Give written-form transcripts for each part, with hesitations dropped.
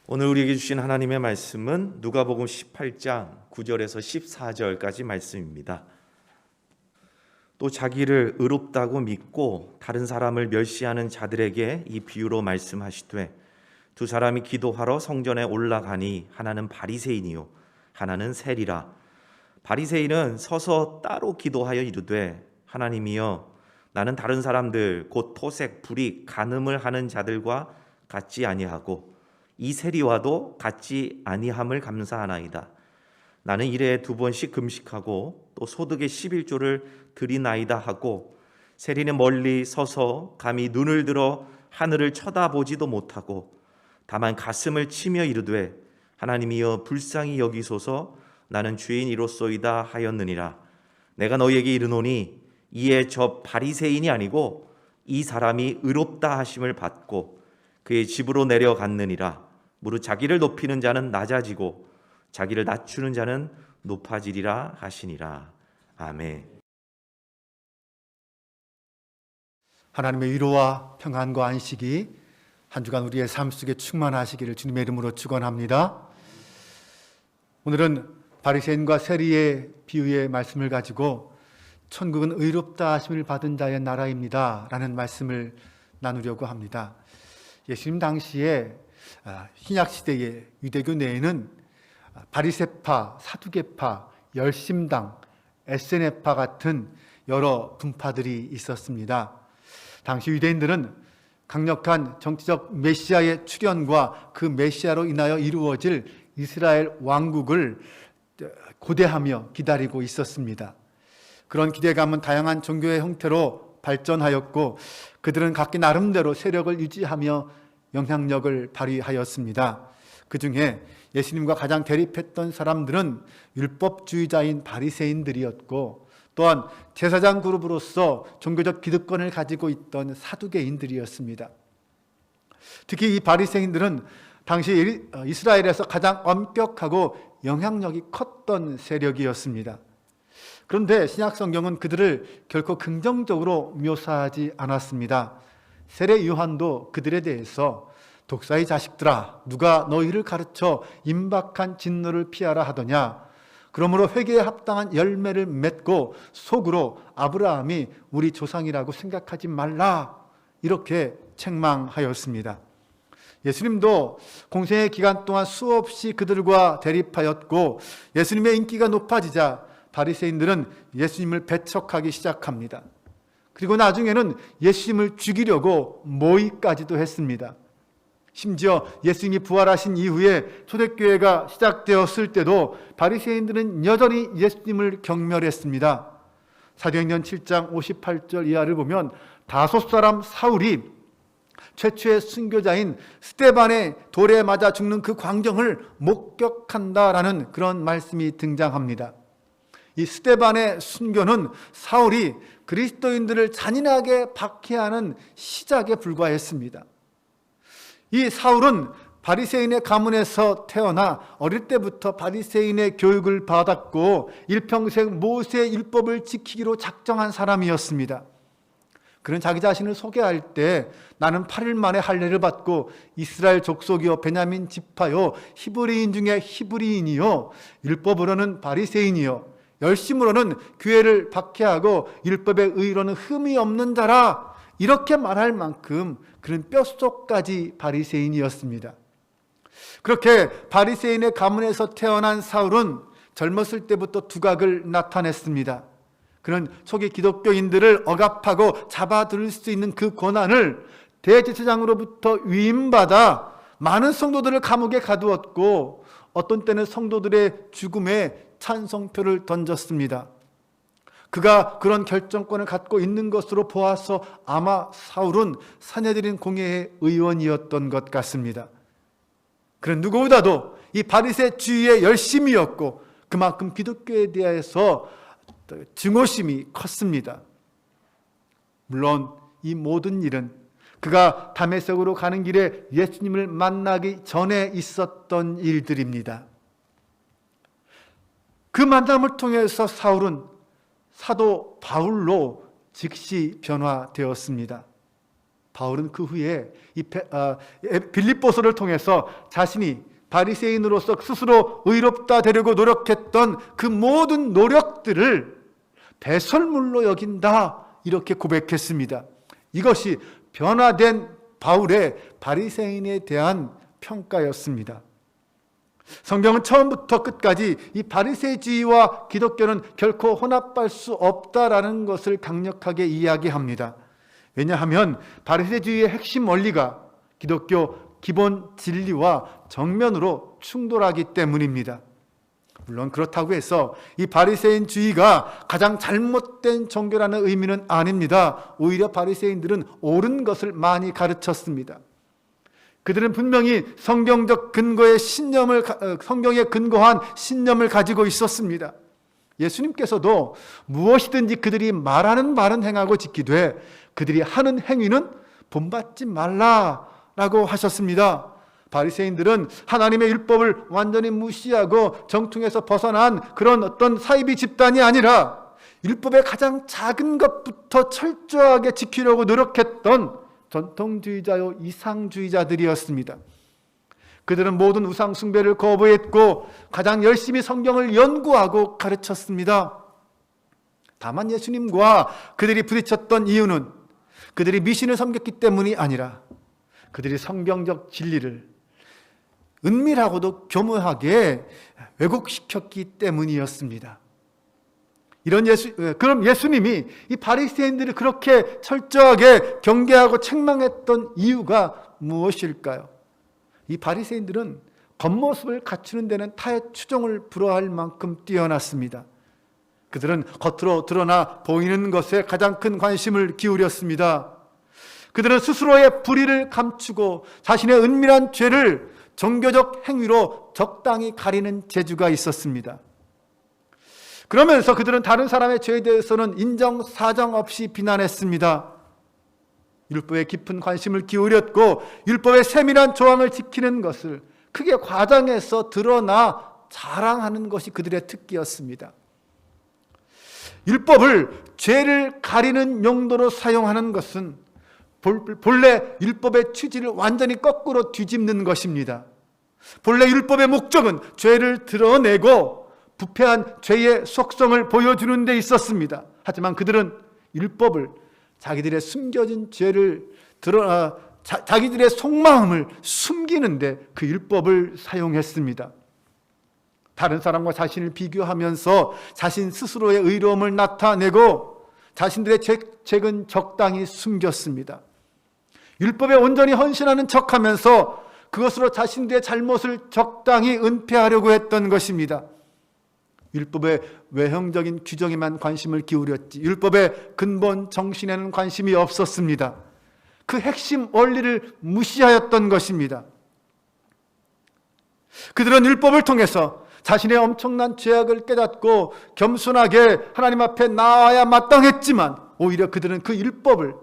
오늘 우리에게 주신 하나님의 말씀은 누가복음 18장 9절에서 14절까지 말씀입니다. 또 자기를 의롭다고 믿고 다른 사람을 멸시하는 자들에게 이 비유로 말씀하시되 두 사람이 기도하러 성전에 올라가니 하나는 바리새인이요 하나는 세리라. 바리새인은 서서 따로 기도하여 이르되 하나님이여 나는 다른 사람들 곧 토색, 불익, 간음을 하는 자들과 같지 아니하고 이 세리와도 같지 아니함을 감사하나이다. 나는 일에 2번씩 금식하고 또 소득의 11조를 드리나이다 하고 세리는 멀리 서서 감히 눈을 들어 하늘을 쳐다보지도 못하고 다만 가슴을 치며 이르되 하나님이여 불쌍히 여기소서 나는 죄인이로소이다 하였느니라. 내가 너희에게 이르노니 이에 저 바리새인이 아니고 이 사람이 의롭다 하심을 받고 그의 집으로 내려갔느니라. 무릇 자기를 높이는 자는 낮아지고 자기를 낮추는 자는 높아지리라 하시니라. 아멘. 하나님의 위로와 평안과 안식이 한 주간 우리의 삶 속에 충만하시기를 주님의 이름으로 축원합니다. 오늘은 바리새인과 세리의 비유의 말씀을 가지고 천국은 의롭다 하심을 받은 자의 나라입니다 라는 말씀을 나누려고 합니다. 예수님 당시에 신약시대의 유대교 내에는 바리새파, 사두개파, 열심당, 에세네파 같은 여러 분파들이 있었습니다. 당시 유대인들은 강력한 정치적 메시아의 출현과 그 메시아로 인하여 이루어질 이스라엘 왕국을 고대하며 기다리고 있었습니다. 그런 기대감은 다양한 종교의 형태로 발전하였고 그들은 각기 나름대로 세력을 유지하며 영향력을 발휘하였습니다. 그 중에 예수님과 가장 대립했던 사람들은 율법주의자인 바리새인들이었고 또한 제사장 그룹으로서 종교적 기득권을 가지고 있던 사두개인들이었습니다. 특히 이 바리새인들은 당시 이스라엘에서 가장 엄격하고 영향력이 컸던 세력이었습니다. 그런데 신약 성경은 그들을 결코 긍정적으로 묘사하지 않았습니다. 세례 요한도 그들에 대해서 독사의 자식들아 누가 너희를 가르쳐 임박한 진노를 피하라 하더냐, 그러므로 회개에 합당한 열매를 맺고 속으로 아브라함이 우리 조상이라고 생각하지 말라, 이렇게 책망하였습니다. 예수님도 공생의 기간 동안 수없이 그들과 대립하였고 예수님의 인기가 높아지자 바리새인들은 예수님을 배척하기 시작합니다. 그리고 나중에는 예수님을 죽이려고 모의까지도 했습니다. 심지어 예수님이 부활하신 이후에 초대교회가 시작되었을 때도 바리새인들은 여전히 예수님을 경멸했습니다. 사도행전 7장 58절 이하를 보면 5사람 사울이 최초의 순교자인 스데반의 돌에 맞아 죽는 그 광경을 목격한다라는 그런 말씀이 등장합니다. 이 스데반의 순교는 사울이 그리스도인들을 잔인하게 박해하는 시작에 불과했습니다. 이 사울은 바리새인의 가문에서 태어나 어릴 때부터 바리새인의 교육을 받았고 일평생 모세의 율법을 지키기로 작정한 사람이었습니다. 그는 자기 자신을 소개할 때 나는 8일 만에 할례를 받고 이스라엘 족속이요 베냐민 지파요 히브리인 중에 히브리인이요 율법으로는 바리새인이요 열심으로는 교회를 박해하고 율법의 의로는 흠이 없는 자라, 이렇게 말할 만큼 그는 뼛속까지 바리새인이었습니다. 그렇게 바리새인의 가문에서 태어난 사울은 젊었을 때부터 두각을 나타냈습니다. 그는 초기 기독교인들을 억압하고 잡아들일 수 있는 그 권한을 대제사장으로부터 위임받아 많은 성도들을 감옥에 가두었고 어떤 때는 성도들의 죽음에 찬성표를 던졌습니다. 그가 그런 결정권을 갖고 있는 것으로 보아서 아마 사울은 사내들인 공회의 의원이었던 것 같습니다. 그는 누구보다도 이 바리새주의의 열심이었고 그만큼 기독교에 대해서 증오심이 컸습니다. 물론 이 모든 일은 그가 다메섹으로 가는 길에 예수님을 만나기 전에 있었던 일들입니다. 그 만남을 통해서 사울은 사도 바울로 즉시 변화되었습니다. 바울은 그 후에 빌립보서를 통해서 자신이 바리새인으로서 스스로 의롭다 되려고 노력했던 그 모든 노력들을 배설물로 여긴다, 이렇게 고백했습니다. 이것이 변화된 바울의 바리새인에 대한 평가였습니다. 성경은 처음부터 끝까지 이 바리새주의와 기독교는 결코 혼합할 수 없다라는 것을 강력하게 이야기합니다. 왜냐하면 바리새주의의 핵심 원리가 기독교 기본 진리와 정면으로 충돌하기 때문입니다. 물론 그렇다고 해서 이 바리새인주의가 가장 잘못된 종교라는 의미는 아닙니다. 오히려 바리새인들은 옳은 것을 많이 가르쳤습니다. 그들은 분명히 성경적 근거의 성경에 근거한 신념을 가지고 있었습니다. 예수님께서도 무엇이든지 그들이 말하는 말은 행하고 지키되 그들이 하는 행위는 본받지 말라라고 하셨습니다. 바리새인들은 하나님의 율법을 완전히 무시하고 정통에서 벗어난 그런 어떤 사이비 집단이 아니라 율법의 가장 작은 것부터 철저하게 지키려고 노력했던 전통주의자요 이상주의자들이었습니다. 그들은 모든 우상 숭배를 거부했고 가장 열심히 성경을 연구하고 가르쳤습니다. 다만 예수님과 그들이 부딪혔던 이유는 그들이 미신을 섬겼기 때문이 아니라 그들이 성경적 진리를 은밀하고도 교묘하게 왜곡시켰기 때문이었습니다. 그럼 예수님이 이 바리새인들을 그렇게 철저하게 경계하고 책망했던 이유가 무엇일까요? 이 바리새인들은 겉모습을 갖추는 데는 타의 추종을 불허할 만큼 뛰어났습니다. 그들은 겉으로 드러나 보이는 것에 가장 큰 관심을 기울였습니다. 그들은 스스로의 불의를 감추고 자신의 은밀한 죄를 종교적 행위로 적당히 가리는 재주가 있었습니다. 그러면서 그들은 다른 사람의 죄에 대해서는 인정, 사정 없이 비난했습니다. 율법에 깊은 관심을 기울였고 율법의 세밀한 조항을 지키는 것을 크게 과장해서 드러나 자랑하는 것이 그들의 특기였습니다. 율법을 죄를 가리는 용도로 사용하는 것은 본래 율법의 취지를 완전히 거꾸로 뒤집는 것입니다. 본래 율법의 목적은 죄를 드러내고 부패한 죄의 속성을 보여주는 데 있었습니다. 하지만 그들은 율법을 자기들의 숨겨진 죄를 자기들의 속마음을 숨기는데 그 율법을 사용했습니다. 다른 사람과 자신을 비교하면서 자신 스스로의 의로움을 나타내고 자신들의 죄는 적당히 숨겼습니다. 율법에 온전히 헌신하는 척하면서 그것으로 자신들의 잘못을 적당히 은폐하려고 했던 것입니다. 율법의 외형적인 규정에만 관심을 기울였지 율법의 근본 정신에는 관심이 없었습니다. 그 핵심 원리를 무시하였던 것입니다. 그들은 율법을 통해서 자신의 엄청난 죄악을 깨닫고 겸손하게 하나님 앞에 나아야 마땅했지만 오히려 그들은 그 율법을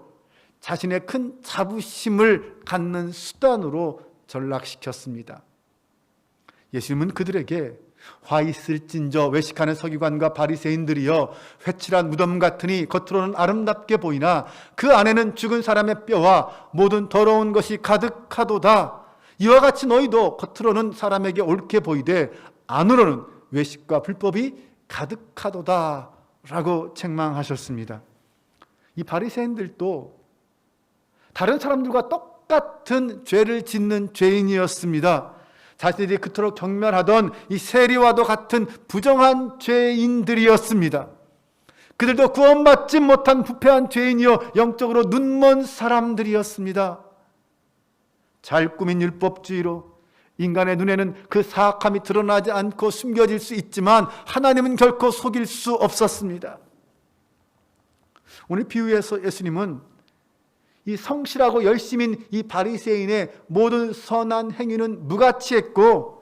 자신의 큰 자부심을 갖는 수단으로 전락시켰습니다. 예수님은 그들에게 화 있을진저 외식하는 서기관과 바리새인들이여 회칠한 무덤 같으니 겉으로는 아름답게 보이나 그 안에는 죽은 사람의 뼈와 모든 더러운 것이 가득하도다. 이와 같이 너희도 겉으로는 사람에게 옳게 보이되 안으로는 외식과 불법이 가득하도다 라고 책망하셨습니다. 이 바리새인들도 다른 사람들과 똑같은 죄를 짓는 죄인이었습니다. 자신들이 그토록 경멸하던 이 세리와도 같은 부정한 죄인들이었습니다. 그들도 구원받지 못한 부패한 죄인이요 영적으로 눈먼 사람들이었습니다. 잘 꾸민 율법주의로 인간의 눈에는 그 사악함이 드러나지 않고 숨겨질 수 있지만 하나님은 결코 속일 수 없었습니다. 오늘 비유에서 예수님은 이 성실하고 열심인 이 바리새인의 모든 선한 행위는 무가치했고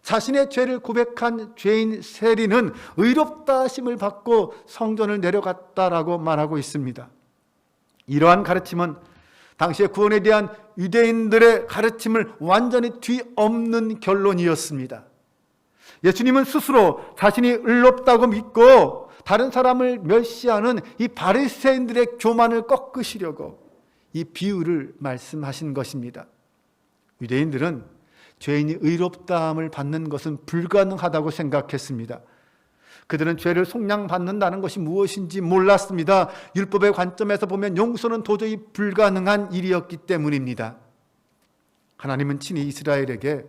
자신의 죄를 고백한 죄인 세리는 의롭다 하심을 받고 성전을 내려갔다라고 말하고 있습니다. 이러한 가르침은 당시의 구원에 대한 유대인들의 가르침을 완전히 뒤엎는 결론이었습니다. 예수님은 스스로 자신이 의롭다고 믿고 다른 사람을 멸시하는 이 바리새인들의 교만을 꺾으시려고 이 비유를 말씀하신 것입니다. 유대인들은 죄인이 의롭다함을 받는 것은 불가능하다고 생각했습니다. 그들은 죄를 속량받는다는 것이 무엇인지 몰랐습니다. 율법의 관점에서 보면 용서는 도저히 불가능한 일이었기 때문입니다. 하나님은 친히 이스라엘에게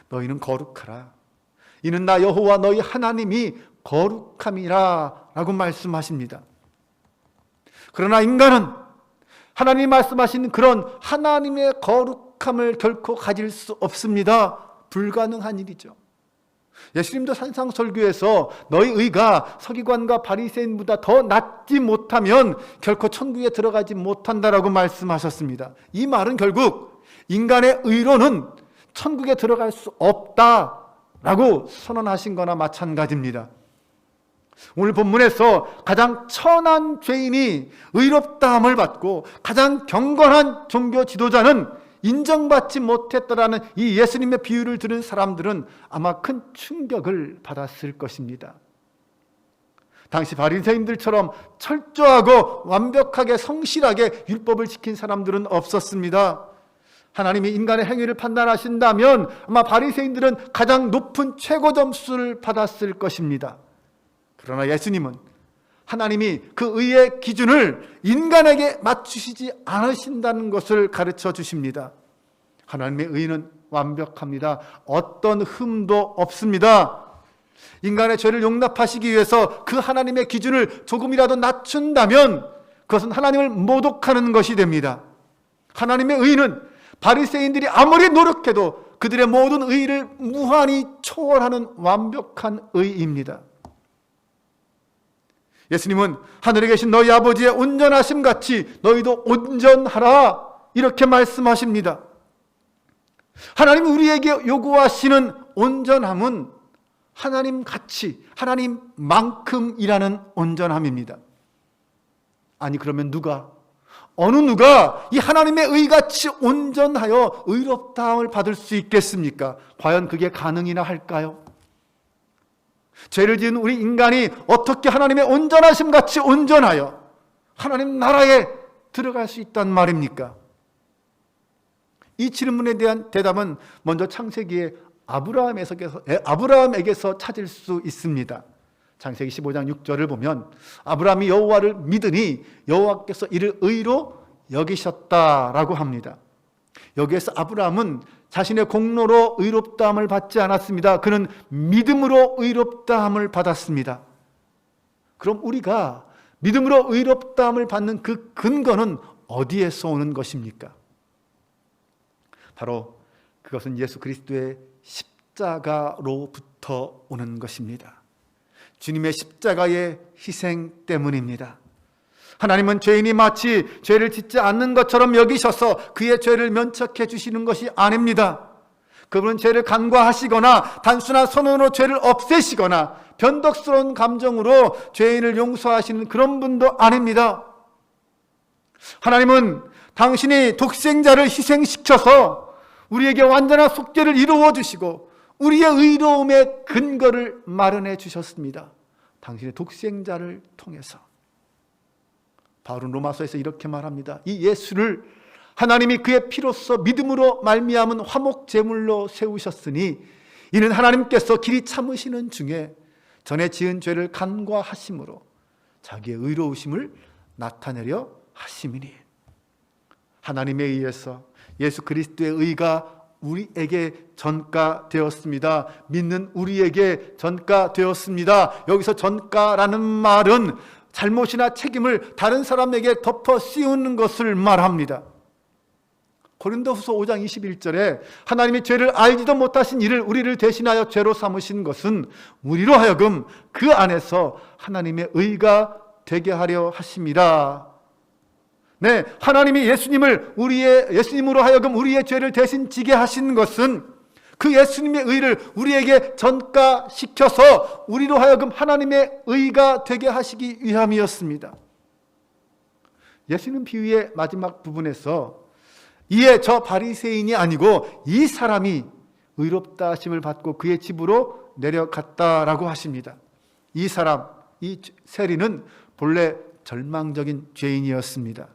너희는 거룩하라. 이는 나 여호와 너희 하나님이 거룩함이라 라고 말씀하십니다. 그러나 인간은 하나님이 말씀하신 그런 하나님의 거룩함을 결코 가질 수 없습니다. 불가능한 일이죠. 예수님도 산상설교에서 너희 의가 서기관과 바리새인보다 더 낫지 못하면 결코 천국에 들어가지 못한다라고 말씀하셨습니다. 이 말은 결국 인간의 의로는 천국에 들어갈 수 없다라고 선언하신 거나 마찬가지입니다. 오늘 본문에서 가장 천한 죄인이 의롭다함을 받고 가장 경건한 종교 지도자는 인정받지 못했다라는 이 예수님의 비유를 들은 사람들은 아마 큰 충격을 받았을 것입니다. 당시 바리새인들처럼 철저하고 완벽하게 성실하게 율법을 지킨 사람들은 없었습니다. 하나님이 인간의 행위를 판단하신다면 아마 바리새인들은 가장 높은 최고 점수를 받았을 것입니다. 그러나 예수님은 하나님이 그 의의 기준을 인간에게 맞추시지 않으신다는 것을 가르쳐 주십니다. 하나님의 의는 완벽합니다. 어떤 흠도 없습니다. 인간의 죄를 용납하시기 위해서 그 하나님의 기준을 조금이라도 낮춘다면 그것은 하나님을 모독하는 것이 됩니다. 하나님의 의는 바리새인들이 아무리 노력해도 그들의 모든 의를 무한히 초월하는 완벽한 의입니다. 예수님은 하늘에 계신 너희 아버지의 온전하심 같이 너희도 온전하라 이렇게 말씀하십니다. 하나님이 우리에게 요구하시는 온전함은 하나님 같이, 하나님만큼이라는 온전함입니다. 아니 그러면 어느 누가 이 하나님의 의같이 온전하여 의롭다함을 받을 수 있겠습니까? 과연 그게 가능이나 할까요? 죄를 지은 우리 인간이 어떻게 하나님의 온전하심 같이 온전하여 하나님 나라에 들어갈 수 있단 말입니까? 이 질문에 대한 대답은 먼저 창세기의 아브라함에게서 찾을 수 있습니다. 창세기 15장 6절을 보면 아브라함이 여호와를 믿으니 여호와께서 이를 의로 여기셨다라고 합니다. 여기에서 아브라함은 자신의 공로로 의롭다함을 받지 않았습니다. 그는 믿음으로 의롭다함을 받았습니다. 그럼 우리가 믿음으로 의롭다함을 받는 그 근거는 어디에서 오는 것입니까? 바로 그것은 예수 그리스도의 십자가로부터 오는 것입니다. 주님의 십자가의 희생 때문입니다. 하나님은 죄인이 마치 죄를 짓지 않는 것처럼 여기셔서 그의 죄를 면책해 주시는 것이 아닙니다. 그분은 죄를 간과하시거나 단순한 선언으로 죄를 없애시거나 변덕스러운 감정으로 죄인을 용서하시는 그런 분도 아닙니다. 하나님은 당신이 독생자를 희생시켜서 우리에게 완전한 속죄를 이루어 주시고 우리의 의로움의 근거를 마련해 주셨습니다. 당신의 독생자를 통해서. 바울은 로마서에서 이렇게 말합니다. 이 예수를 하나님이 그의 피로써 믿음으로 말미암은 화목 제물로 세우셨으니 이는 하나님께서 길이 참으시는 중에 전에 지은 죄를 간과하심으로 자기의 의로우심을 나타내려 하심이니. 하나님에 의해서 예수 그리스도의 의가 우리에게 전가되었습니다. 믿는 우리에게 전가되었습니다. 여기서 전가라는 말은 잘못이나 책임을 다른 사람에게 덮어 씌우는 것을 말합니다. 고린도후서 5장 21절에 하나님이 죄를 알지도 못하신 이를 우리를 대신하여 죄로 삼으신 것은 우리로 하여금 그 안에서 하나님의 의가 되게 하려 하심이라. 네, 하나님이 예수님으로 하여금 우리의 죄를 대신 지게 하신 것은 그 예수님의 의를 우리에게 전가시켜서 우리로 하여금 하나님의 의가 되게 하시기 위함이었습니다. 예수님 비유의 마지막 부분에서 이에 저 바리새인이 아니고 이 사람이 의롭다 하심을 받고 그의 집으로 내려갔다라고 하십니다. 이 사람, 이 세리는 본래 절망적인 죄인이었습니다.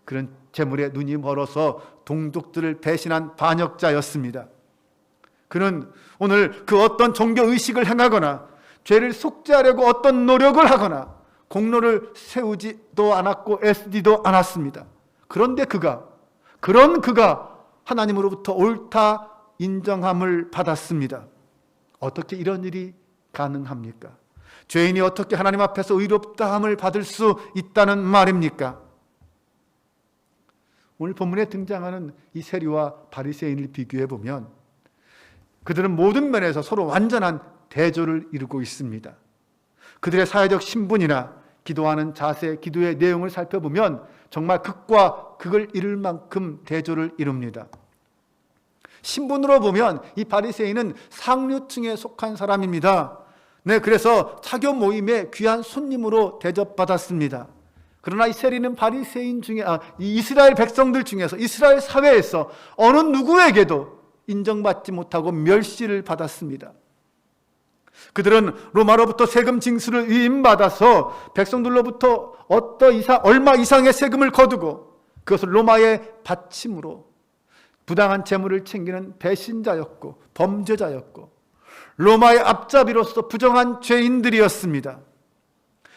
그는 재물에 눈이 멀어서 동족들을 배신한 반역자였습니다. 그는 오늘 그 어떤 종교 의식을 행하거나 죄를 속죄하려고 어떤 노력을 하거나 공로를 세우지도 않았고 애쓰지도 않았습니다. 그런데 그가 하나님으로부터 옳다 인정함을 받았습니다. 어떻게 이런 일이 가능합니까? 죄인이 어떻게 하나님 앞에서 의롭다함을 받을 수 있다는 말입니까? 오늘 본문에 등장하는 이 세리와 바리새인을 비교해 보면 그들은 모든 면에서 서로 완전한 대조를 이루고 있습니다. 그들의 사회적 신분이나 기도하는 자세, 기도의 내용을 살펴보면 정말 극과 극을 이룰 만큼 대조를 이룹니다. 신분으로 보면 이 바리새인은 상류층에 속한 사람입니다. 그래서 차교 모임의 귀한 손님으로 대접받았습니다. 그러나 이 세리는 바리새인 중에 이 이스라엘 백성들 중에서 이스라엘 사회에서 어느 누구에게도 인정받지 못하고 멸시를 받았습니다. 그들은 로마로부터 세금 징수를 위임받아서 백성들로부터 얼마 이상의 세금을 거두고 그것을 로마의 받침으로 부당한 재물을 챙기는 배신자였고 범죄자였고 로마의 앞잡이로서 부정한 죄인들이었습니다.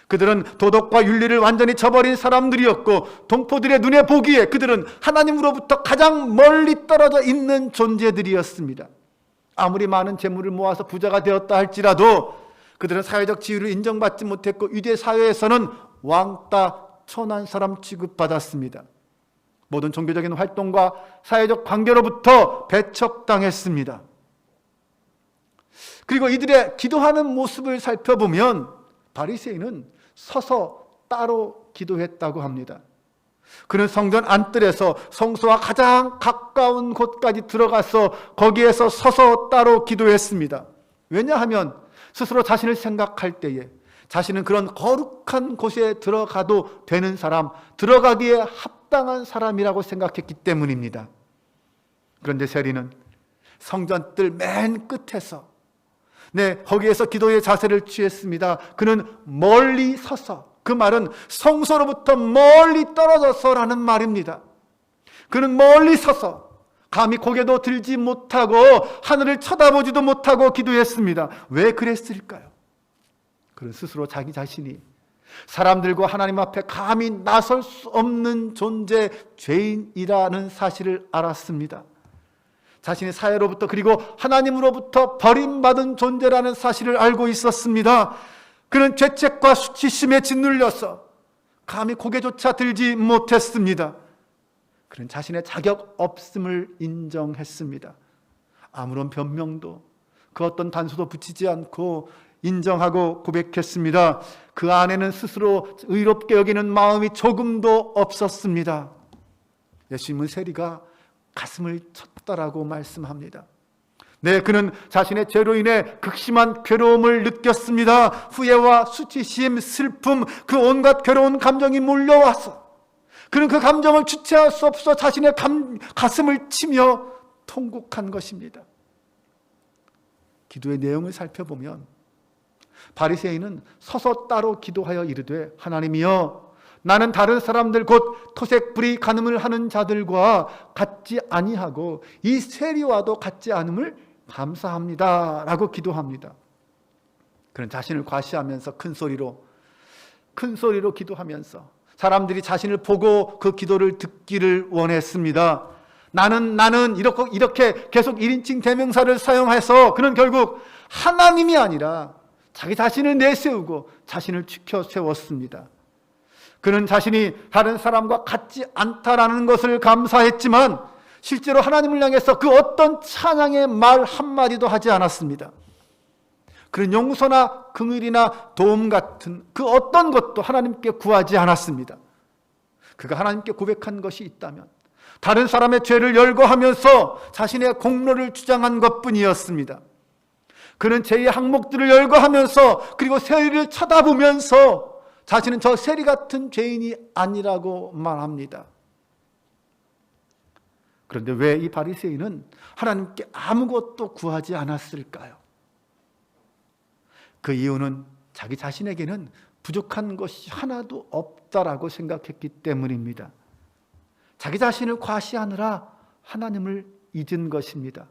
그들은 도덕과 윤리를 완전히 저버린 사람들이었고 동포들의 눈에 보기에 그들은 하나님으로부터 가장 멀리 떨어져 있는 존재들이었습니다. 아무리 많은 재물을 모아서 부자가 되었다 할지라도 그들은 사회적 지위를 인정받지 못했고 유대 사회에서는 왕따, 천한 사람 취급받았습니다. 모든 종교적인 활동과 사회적 관계로부터 배척당했습니다. 그리고 이들의 기도하는 모습을 살펴보면 바리새인은 서서 따로 기도했다고 합니다. 그는 성전 안뜰에서 성소와 가장 가까운 곳까지 들어가서 거기에서 서서 따로 기도했습니다. 왜냐하면 스스로 자신을 생각할 때에 자신은 그런 거룩한 곳에 들어가도 되는 사람, 들어가기에 합당한 사람이라고 생각했기 때문입니다. 그런데 세리는 성전뜰 맨 끝에서 거기에서 기도의 자세를 취했습니다. 그는 멀리 서서, 그 말은 성소로부터 멀리 떨어져서라는 말입니다. 그는 멀리 서서 감히 고개도 들지 못하고 하늘을 쳐다보지도 못하고 기도했습니다. 왜 그랬을까요? 그는 스스로 자기 자신이 사람들과 하나님 앞에 감히 나설 수 없는 존재, 죄인이라는 사실을 알았습니다. 자신의 사회로부터 그리고 하나님으로부터 버림받은 존재라는 사실을 알고 있었습니다. 그는 죄책과 수치심에 짓눌려서 감히 고개조차 들지 못했습니다. 그는 자신의 자격 없음을 인정했습니다. 아무런 변명도 그 어떤 단서도 붙이지 않고 인정하고 고백했습니다. 그 안에는 스스로 의롭게 여기는 마음이 조금도 없었습니다. 예수님은 세리가 가슴을 쳤다라고 말씀합니다. 그는 자신의 죄로 인해 극심한 괴로움을 느꼈습니다. 후회와 수치심, 슬픔, 그 온갖 괴로운 감정이 몰려와서 그는 그 감정을 주체할 수 없어 자신의 가슴을 치며 통곡한 것입니다. 기도의 내용을 살펴보면 바리새인은 서서 따로 기도하여 이르되 하나님이여 나는 다른 사람들 곧 토색 불의 간음을 하는 자들과 같지 아니하고 이 세리와도 같지 않음을 감사합니다 라고 기도합니다. 그는 자신을 과시하면서 큰 소리로 기도하면서 사람들이 자신을 보고 그 기도를 듣기를 원했습니다. 나는 이렇게 계속 1인칭 대명사를 사용해서 그는 결국 하나님이 아니라 자기 자신을 내세우고 자신을 지켜 세웠습니다. 그는 자신이 다른 사람과 같지 않다라는 것을 감사했지만 실제로 하나님을 향해서 그 어떤 찬양의 말 한마디도 하지 않았습니다. 그는 용서나 긍휼이나 도움 같은 그 어떤 것도 하나님께 구하지 않았습니다. 그가 하나님께 고백한 것이 있다면 다른 사람의 죄를 열거하면서 자신의 공로를 주장한 것뿐이었습니다. 그는 죄의 항목들을 열거하면서 그리고 세리를 쳐다보면서 자신은 저 세리 같은 죄인이 아니라고 말합니다. 그런데 왜 이 바리새인은 하나님께 아무것도 구하지 않았을까요? 그 이유는 자기 자신에게는 부족한 것이 하나도 없다라고 생각했기 때문입니다. 자기 자신을 과시하느라 하나님을 잊은 것입니다.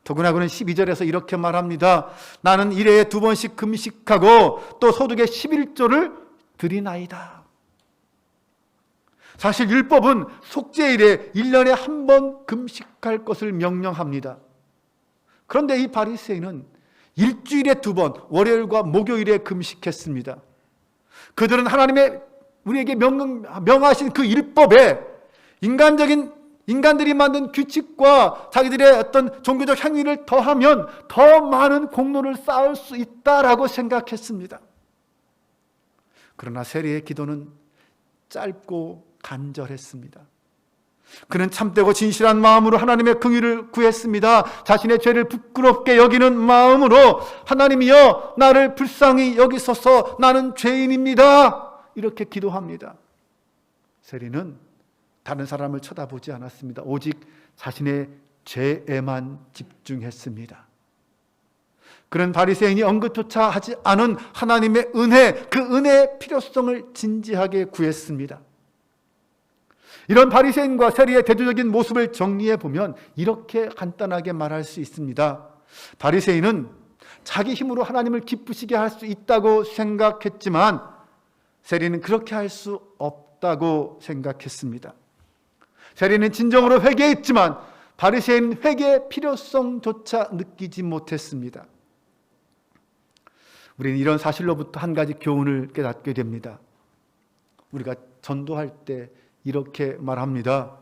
더구나 그는 12절에서 이렇게 말합니다. 나는 일해에 2번씩 금식하고 또 소득의 11조를 드리나이다. 사실 율법은 속죄일에 1년에 한 번 금식할 것을 명령합니다. 그런데 이 바리새인은 일주일에 2번, 월요일과 목요일에 금식했습니다. 그들은 하나님의 우리에게 명하신 그 율법에 인간들이 만든 규칙과 자기들의 어떤 종교적 행위를 더하면 더 많은 공로를 쌓을 수 있다라고 생각했습니다. 그러나 세리의 기도는 짧고 간절했습니다. 그는 참되고 진실한 마음으로 하나님의 긍휼을 구했습니다. 자신의 죄를 부끄럽게 여기는 마음으로 하나님이여 나를 불쌍히 여기소서 나는 죄인입니다. 이렇게 기도합니다. 세리는 다른 사람을 쳐다보지 않았습니다. 오직 자신의 죄에만 집중했습니다. 그런 바리새인이 언급조차 하지 않은 하나님의 은혜, 그 은혜의 필요성을 진지하게 구했습니다. 이런 바리새인과 세리의 대조적인 모습을 정리해 보면 이렇게 간단하게 말할 수 있습니다. 바리새인은 자기 힘으로 하나님을 기쁘시게 할 수 있다고 생각했지만 세리는 그렇게 할 수 없다고 생각했습니다. 세리는 진정으로 회개했지만 바리새인은 회개의 필요성조차 느끼지 못했습니다. 우리는 이런 사실로부터 한 가지 교훈을 깨닫게 됩니다. 우리가 전도할 때 이렇게 말합니다.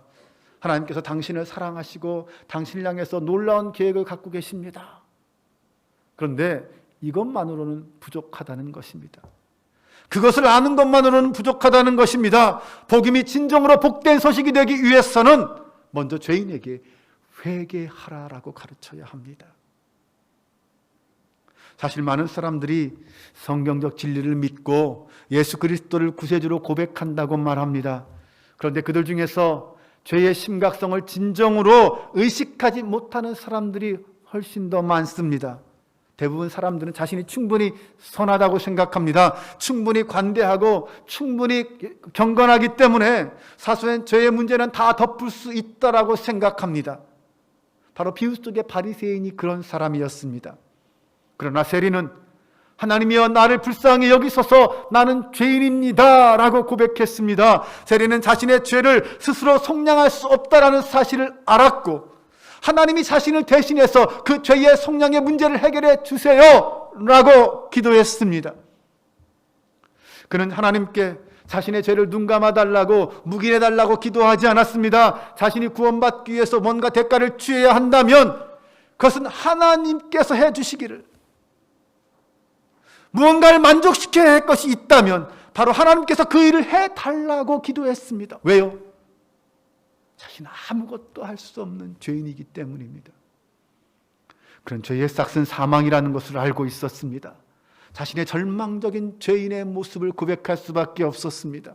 하나님께서 당신을 사랑하시고 당신을 향해서 놀라운 계획을 갖고 계십니다. 그런데 이것만으로는 부족하다는 것입니다. 그것을 아는 것만으로는 부족하다는 것입니다. 복음이 진정으로 복된 소식이 되기 위해서는 먼저 죄인에게 회개하라라고 가르쳐야 합니다. 사실 많은 사람들이 성경적 진리를 믿고 예수 그리스도를 구세주로 고백한다고 말합니다. 그런데 그들 중에서 죄의 심각성을 진정으로 의식하지 못하는 사람들이 훨씬 더 많습니다. 대부분 사람들은 자신이 충분히 선하다고 생각합니다. 충분히 관대하고 충분히 경건하기 때문에 사소한 죄의 문제는 다 덮을 수 있다라고 생각합니다. 바로 비유 속의 바리새인이 그런 사람이었습니다. 그러나 세리는 하나님이여 나를 불쌍히 여기소서 나는 죄인입니다 라고 고백했습니다. 세리는 자신의 죄를 스스로 속량할 수 없다라는 사실을 알았고 하나님이 자신을 대신해서 그 죄의 속량의 문제를 해결해 주세요 라고 기도했습니다. 그는 하나님께 자신의 죄를 눈감아달라고 묵인해달라고 기도하지 않았습니다. 자신이 구원받기 위해서 뭔가 대가를 취해야 한다면 그것은 하나님께서 해주시기를, 무언가를 만족시켜야 할 것이 있다면 바로 하나님께서 그 일을 해달라고 기도했습니다. 왜요? 자신은 아무것도 할 수 없는 죄인이기 때문입니다. 그런 죄의 싹은 사망이라는 것을 알고 있었습니다. 자신의 절망적인 죄인의 모습을 고백할 수밖에 없었습니다.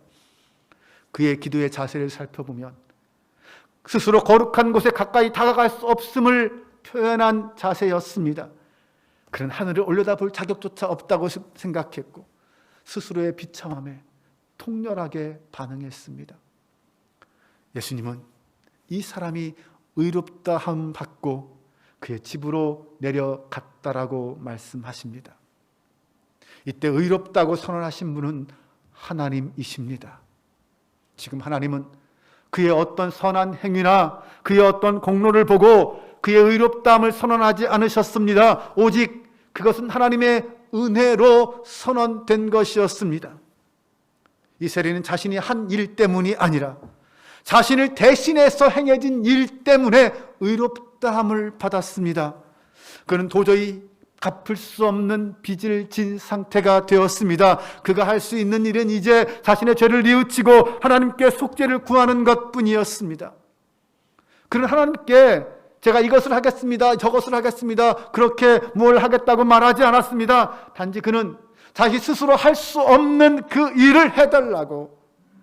그의 기도의 자세를 살펴보면 스스로 거룩한 곳에 가까이 다가갈 수 없음을 표현한 자세였습니다. 그는 하늘을 올려다볼 자격조차 없다고 생각했고 스스로의 비참함에 통렬하게 반응했습니다. 예수님은 이 사람이 의롭다 함 받고 그의 집으로 내려갔다라고 말씀하십니다. 이때 의롭다고 선언하신 분은 하나님이십니다. 지금 하나님은 그의 어떤 선한 행위나 그의 어떤 공로를 보고 그의 의롭다함을 선언하지 않으셨습니다. 오직 그것은 하나님의 은혜로 선언된 것이었습니다. 이 세리는 자신이 한 일 때문이 아니라 자신을 대신해서 행해진 일 때문에 의롭다함을 받았습니다. 그는 도저히 갚을 수 없는 빚을 진 상태가 되었습니다. 그가 할 수 있는 일은 이제 자신의 죄를 뉘우치고 하나님께 속죄를 구하는 것뿐이었습니다. 그는 하나님께 제가 이것을 하겠습니다, 저것을 하겠습니다, 그렇게 뭘 하겠다고 말하지 않았습니다. 단지 그는 자기 스스로 할 수 없는 그 일을 해달라고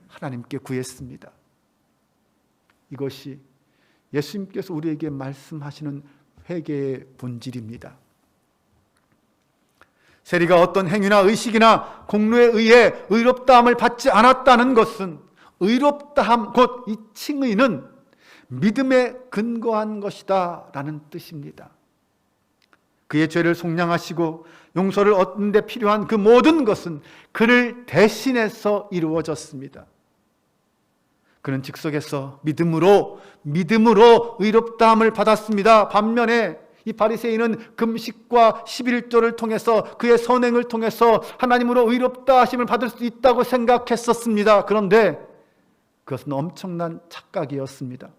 하나님께 구했습니다. 이것이 예수님께서 우리에게 말씀하시는 회개의 본질입니다. 세리가 어떤 행위나 의식이나 공로에 의해 의롭다함을 받지 않았다는 것은 의롭다함 곧 이 칭의는 믿음에 근거한 것이다 라는 뜻입니다. 그의 죄를 속량하시고 용서를 얻는 데 필요한 그 모든 것은 그를 대신해서 이루어졌습니다. 그는 즉석에서 믿음으로 의롭다함을 받았습니다. 반면에 이 바리새인은 금식과 11조를 통해서 그의 선행을 통해서 하나님으로 의롭다 하심을 받을 수 있다고 생각했었습니다. 그런데 그것은 엄청난 착각이었습니다.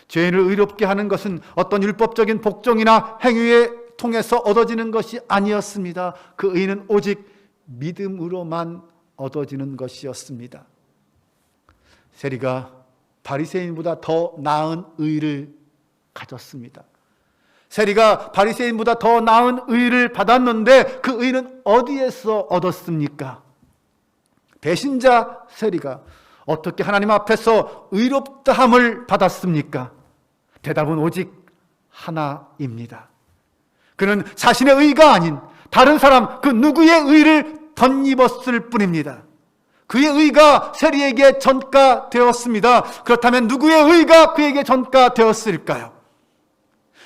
죄인을 의롭게 하는 것은 어떤 율법적인 복종이나 행위에 통해서 얻어지는 것이 아니었습니다. 그 의는 오직 믿음으로만 얻어지는 것이었습니다. 세리가 바리새인보다 더 나은 의를 가졌습니다. 세리가 바리새인보다 더 나은 의를 받았는데 그 의는 어디에서 얻었습니까? 배신자 세리가 어떻게 하나님 앞에서 의롭다함을 받았습니까? 대답은 오직 하나입니다. 그는 자신의 의가 아닌 다른 사람 그 누구의 의를 덧입었을 뿐입니다. 그의 의가 세리에게 전가되었습니다. 그렇다면 누구의 의가 그에게 전가되었을까요?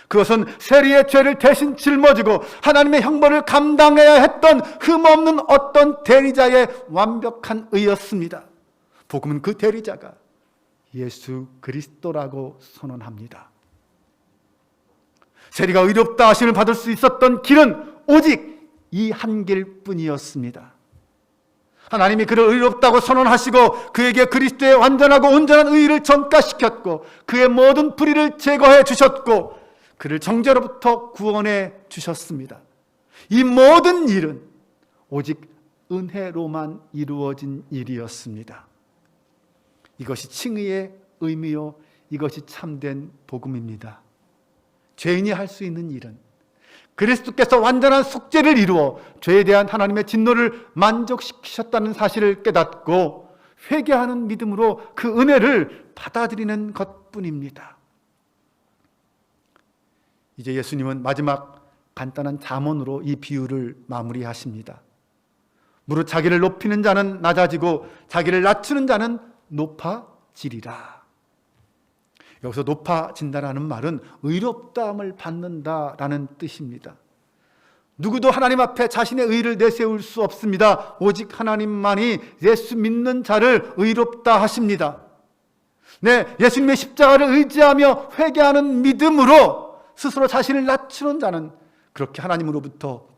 그것은 세리의 죄를 대신 짊어지고 하나님의 형벌을 감당해야 했던 흠없는 어떤 대리자의 완벽한 의였습니다. 복음은 그 대리자가 예수 그리스도라고 선언합니다. 세리가 의롭다 하심을 받을 수 있었던 길은 오직 이 한 길뿐이었습니다. 하나님이 그를 의롭다고 선언하시고 그에게 그리스도의 완전하고 온전한 의를 전가시켰고 그의 모든 불의를 제거해 주셨고 그를 정죄로부터 구원해 주셨습니다. 이 모든 일은 오직 은혜로만 이루어진 일이었습니다. 이것이 칭의의 의미요, 이것이 참된 복음입니다. 죄인이 할 수 있는 일은 그리스도께서 완전한 속죄를 이루어 죄에 대한 하나님의 진노를 만족시키셨다는 사실을 깨닫고 회개하는 믿음으로 그 은혜를 받아들이는 것뿐입니다. 이제 예수님은 마지막 간단한 잠언으로 이 비유를 마무리하십니다. 무릇 자기를 높이는 자는 낮아지고 자기를 낮추는 자는 높아지리라. 여기서 높아진다라는 말은 의롭다함을 받는다라는 뜻입니다. 누구도 하나님 앞에 자신의 의를 내세울 수 없습니다. 오직 하나님만이 예수 믿는 자를 의롭다 하십니다. 네, 예수님의 십자가를 의지하며 회개하는 믿음으로 스스로 자신을 낮추는 자는 그렇게 하나님으로부터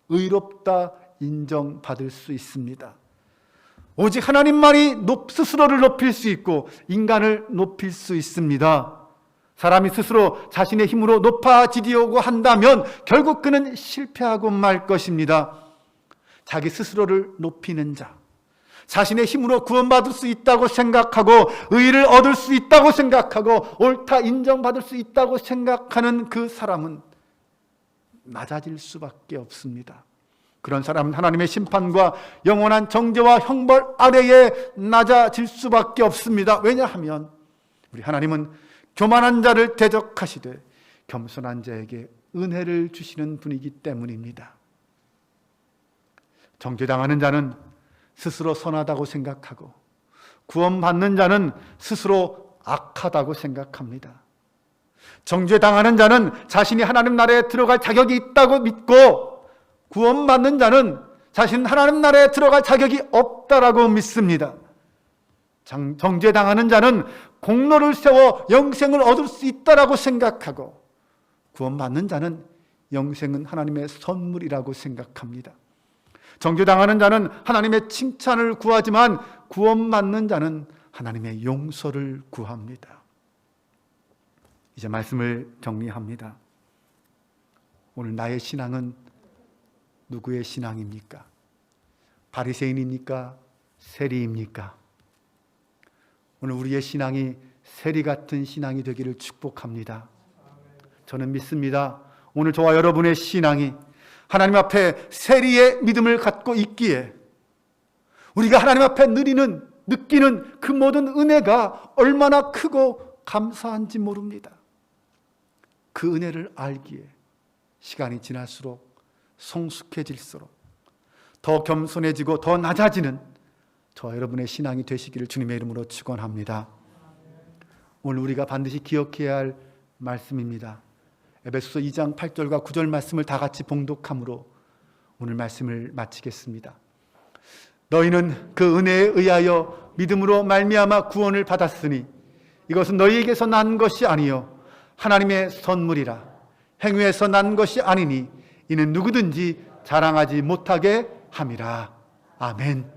의롭다 인정받을 수 있습니다. 오직 하나님만이 스스로를 높일 수 있고 인간을 높일 수 있습니다. 사람이 스스로 자신의 힘으로 높아지려고 한다면 결국 그는 실패하고 말 것입니다. 자기 스스로를 높이는 자, 자신의 힘으로 구원받을 수 있다고 생각하고 의를 얻을 수 있다고 생각하고 옳다 인정받을 수 있다고 생각하는 그 사람은 낮아질 수밖에 없습니다. 그런 사람은 하나님의 심판과 영원한 정죄와 형벌 아래에 낮아질 수밖에 없습니다. 왜냐하면 우리 하나님은 교만한 자를 대적하시되 겸손한 자에게 은혜를 주시는 분이기 때문입니다. 정죄당하는 자는 스스로 선하다고 생각하고 구원받는 자는 스스로 악하다고 생각합니다. 정죄당하는 자는 자신이 하나님 나라에 들어갈 자격이 있다고 믿고 구원받는 자는 자신은 하나님 나라에 들어갈 자격이 없다라고 믿습니다. 정죄당하는 자는 공로를 세워 영생을 얻을 수 있다라고 생각하고 구원받는 자는 영생은 하나님의 선물이라고 생각합니다. 정죄당하는 자는 하나님의 칭찬을 구하지만 구원받는 자는 하나님의 용서를 구합니다. 이제 말씀을 정리합니다. 오늘 나의 신앙은 누구의 신앙입니까? 바리새인입니까? 세리입니까? 오늘 우리의 신앙이 세리 같은 신앙이 되기를 축복합니다. 저는 믿습니다. 오늘 저와 여러분의 신앙이 하나님 앞에 세리의 믿음을 갖고 있기에 우리가 하나님 앞에 느끼는 그 모든 은혜가 얼마나 크고 감사한지 모릅니다. 그 은혜를 알기에 시간이 지날수록 성숙해질수록 더 겸손해지고 더 낮아지는 저와 여러분의 신앙이 되시기를 주님의 이름으로 축원합니다. 오늘 우리가 반드시 기억해야 할 말씀입니다. 에베소서 2장 8절과 9절 말씀을 다 같이 봉독함으로 오늘 말씀을 마치겠습니다. 너희는 그 은혜에 의하여 믿음으로 말미암아 구원을 받았으니 이것은 너희에게서 난 것이 아니요 하나님의 선물이라. 행위에서 난 것이 아니니 이는 누구든지 자랑하지 못하게 함이라. 아멘.